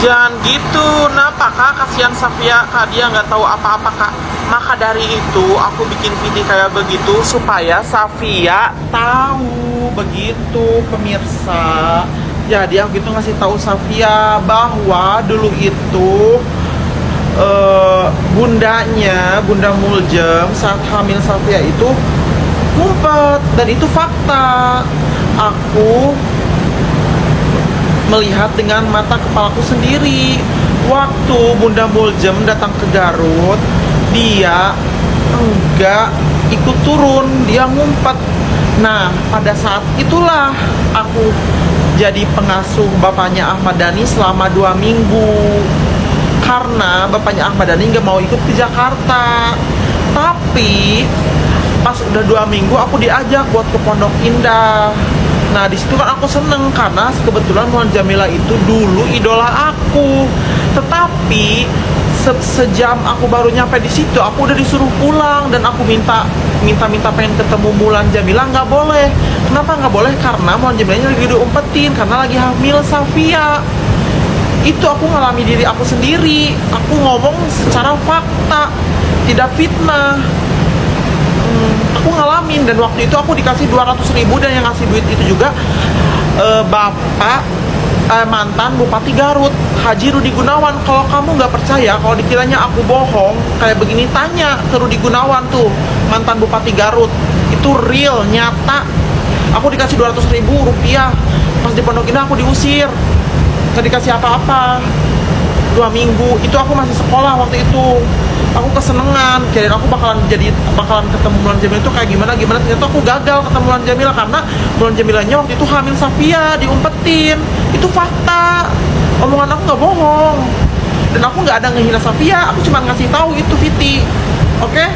Jangan gitu, kenapa kak? Kasihan Safia, kak dia nggak tahu apa-apa kak. Maka dari itu aku bikin video kayak begitu supaya Safia tahu begitu pemirsa. Jadi aku gitu ngasih tahu Safia bahwa dulu itu Bunda Muljem saat hamil Safia itu ngumpet, dan itu fakta. Aku melihat dengan mata kepalaku sendiri. Waktu Bunda Muljem datang ke Garut, dia enggak ikut turun, dia ngumpet. Nah, pada saat itulah aku jadi pengasuh bapaknya Ahmad Dhani selama 2 minggu. Karena bapaknya Ahmad Dhani nggak mau ikut ke Jakarta. Tapi pas udah 2 minggu aku diajak buat ke Pondok Indah. Nah di situ kan aku seneng karena kebetulan Mulan Jamila itu dulu idola aku. Tetapi sejam aku baru nyampe di situ aku udah disuruh pulang, dan aku minta pengen ketemu Mulan Jamila, nggak boleh. Kenapa nggak boleh? Karena Mulan Jamilanya lagi diumpetin karena lagi hamil Safia. Itu aku ngalami diri aku sendiri. Aku ngomong secara fakta, tidak fitnah. Aku ngalamin, dan waktu itu aku dikasih 200.000, dan yang ngasih duit itu juga mantan Bupati Garut, Haji Rudi Gunawan. Kalau kamu nggak percaya, kalau dikiranya aku bohong kayak begini, tanya ke Rudi Gunawan tuh, mantan Bupati Garut. Itu real, nyata. Aku dikasih 200.000 rupiah. Pas di Pondok Indah aku diusir, nggak dikasih apa-apa. 2 minggu itu aku masih sekolah waktu itu. Aku kesenengan, kirain aku bakalan ketemu Mulan Jamila itu kayak gimana. Ternyata aku gagal ketemu Mulan Jamila karena Mulan Jamilanya waktu itu hamil Safia, diumpetin. Itu fakta, omongan aku nggak bohong. Dan aku nggak ada ngehina Safia, aku cuma ngasih tahu itu Viti. Oke?